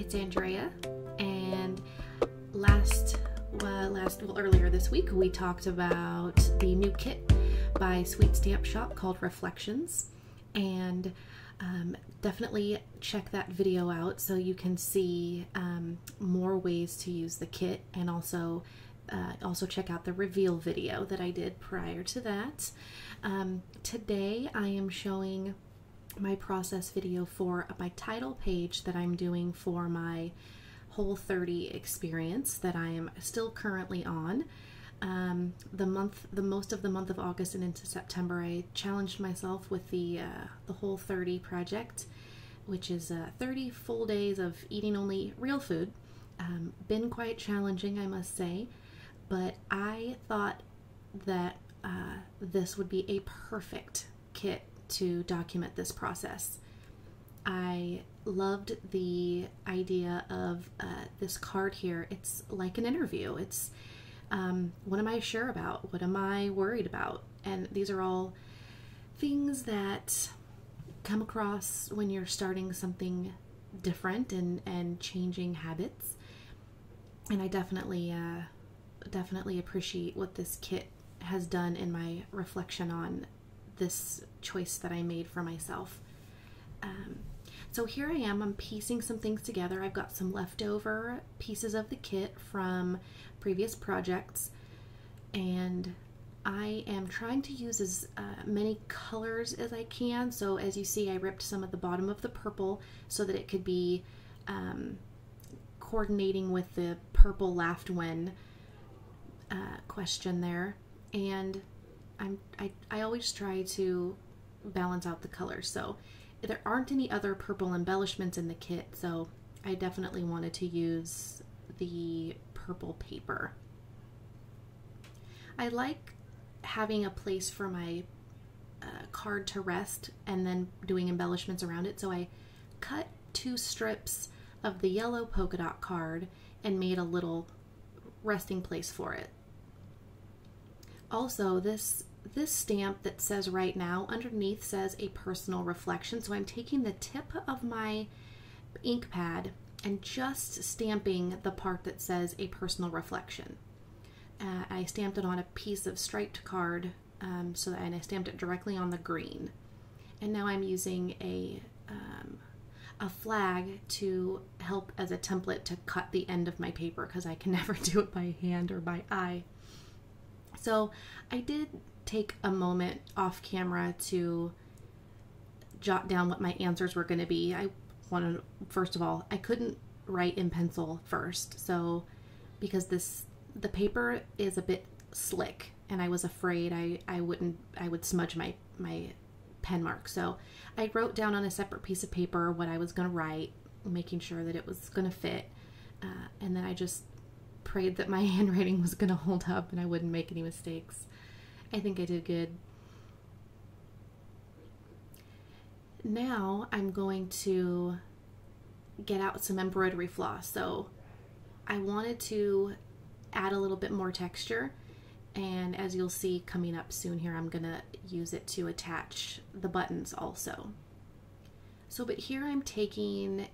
it's Andrea, and earlier this week we talked about the new kit by Sweet Stamp Shop called Reflections, and definitely check that video out so you can see more ways to use the kit, and also check out the reveal video that I did prior to that. Today I am showing my process video for my title page that I'm doing for my Whole30 experience that I am still currently on. Most of the month of August and into September, I challenged myself with the Whole30 project, which is 30 full days of eating only real food. Been quite challenging, I must say, but I thought that this would be a perfect kit to document this process. I loved the idea of this card here. It's like an interview. It's what am I sure about? What am I worried about? And these are all things that come across when you're starting something different and changing habits. And I definitely appreciate what this kit has done in my reflection on this choice that I made for myself. So here I am, I'm piecing some things together. I've got some leftover pieces of the kit from previous projects, and I am trying to use as many colors as I can. So as you see, I ripped some of the bottom of the purple so that it could be coordinating with the purple laughed when question there. And I always try to balance out the colors. So there aren't any other purple embellishments in the kit, so I definitely wanted to use the purple paper. I like having a place for my card to rest and then doing embellishments around it, so I cut 2 strips of the yellow polka dot card and made a little resting place for it. Also, this stamp that says "right now" underneath says "a personal reflection," so I'm taking the tip of my ink pad and just stamping the part that says "a personal reflection." I stamped it on a piece of striped card, and I stamped it directly on the green. And now I'm using a flag to help as a template to cut the end of my paper, because I can never do it by hand or by eye. So I did take a moment off camera to jot down what my answers were going to be. First of all, I couldn't write in pencil first, so because the paper is a bit slick, and I was afraid I would smudge my pen mark. So I wrote down on a separate piece of paper what I was going to write, making sure that it was going to fit, and then I just prayed that my handwriting was going to hold up and I wouldn't make any mistakes. I think I did good. Now I'm going to get out some embroidery floss. So I wanted to add a little bit more texture, and as you'll see coming up soon here, I'm gonna use it to attach the buttons also. But here I'm taking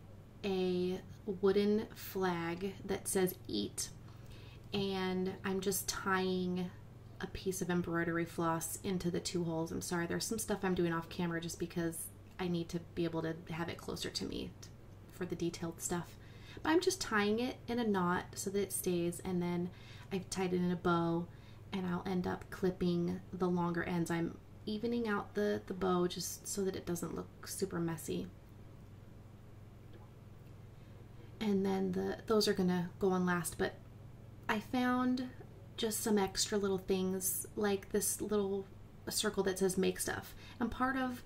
a wooden flag that says "eat," and I'm just tying a piece of embroidery floss into the 2 holes. I'm sorry, there's some stuff I'm doing off camera just because I need to be able to have it closer to me for the detailed stuff. But I'm just tying it in a knot so that it stays, and then I've tied it in a bow, and I'll end up clipping the longer ends. I'm evening out the bow just so that it doesn't look super messy. And then those are gonna go on last, but I found just some extra little things, like this little circle that says "make stuff." And part of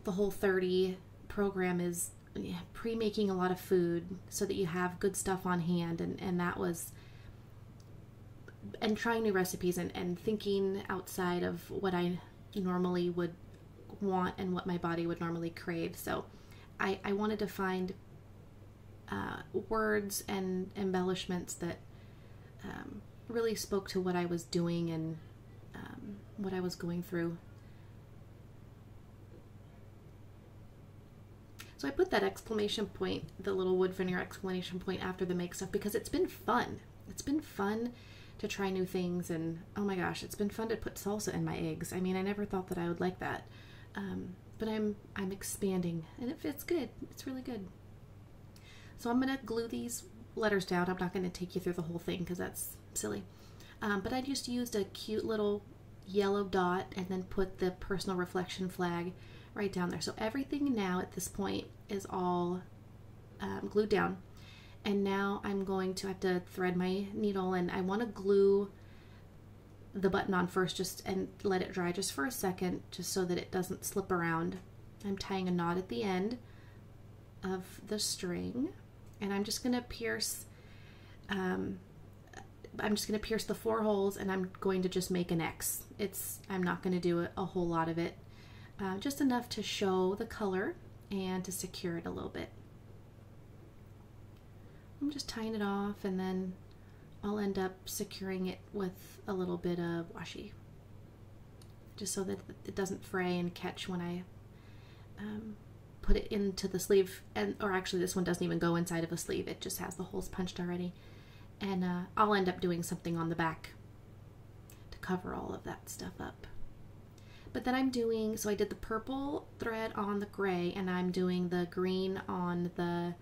the Whole30 program is pre-making a lot of food so that you have good stuff on hand, and that was, and trying new recipes and thinking outside of what I normally would want and what my body would normally crave. So I wanted to find words and embellishments that really spoke to what I was doing and what I was going through. So I put that exclamation point, the little wood veneer exclamation point after the make stuff, because it's been fun. It's been fun to try new things, and oh my gosh, it's been fun to put salsa in my eggs. I mean, I never thought that I would like that. But I'm expanding, and it's good. It's really good. So I'm gonna glue these letters down. I'm not gonna take you through the whole thing because that's silly. But I just used a cute little yellow dot and then put the personal reflection flag right down there. So everything now at this point is all glued down. And now I'm going to have to thread my needle, and I want to glue the button on first just and let it dry just for a second, just so that it doesn't slip around. I'm tying a knot at the end of the string, and I'm just going to pierce the 4 holes, and I'm going to just make an X. I'm not going to do a whole lot of it, just enough to show the color and to secure it a little bit. I'm just tying it off, and then I'll end up securing it with a little bit of washi, just so that it doesn't fray and catch when I put it into the sleeve. Or actually, this one doesn't even go inside of a sleeve. It just has the holes punched already. And I'll end up doing something on the back to cover all of that stuff up. But then so I did the purple thread on the gray, and I'm doing the green on the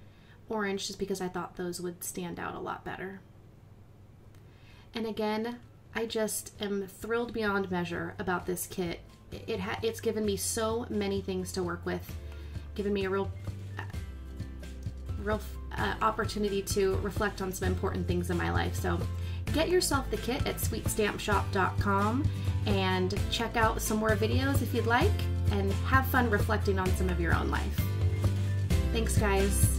orange just because I thought those would stand out a lot better. And again, I just am thrilled beyond measure about this kit. It's given me so many things to work with, given me a real opportunity to reflect on some important things in my life. So get yourself the kit at sweetstampshop.com and check out some more videos if you'd like, and have fun reflecting on some of your own life. Thanks, guys.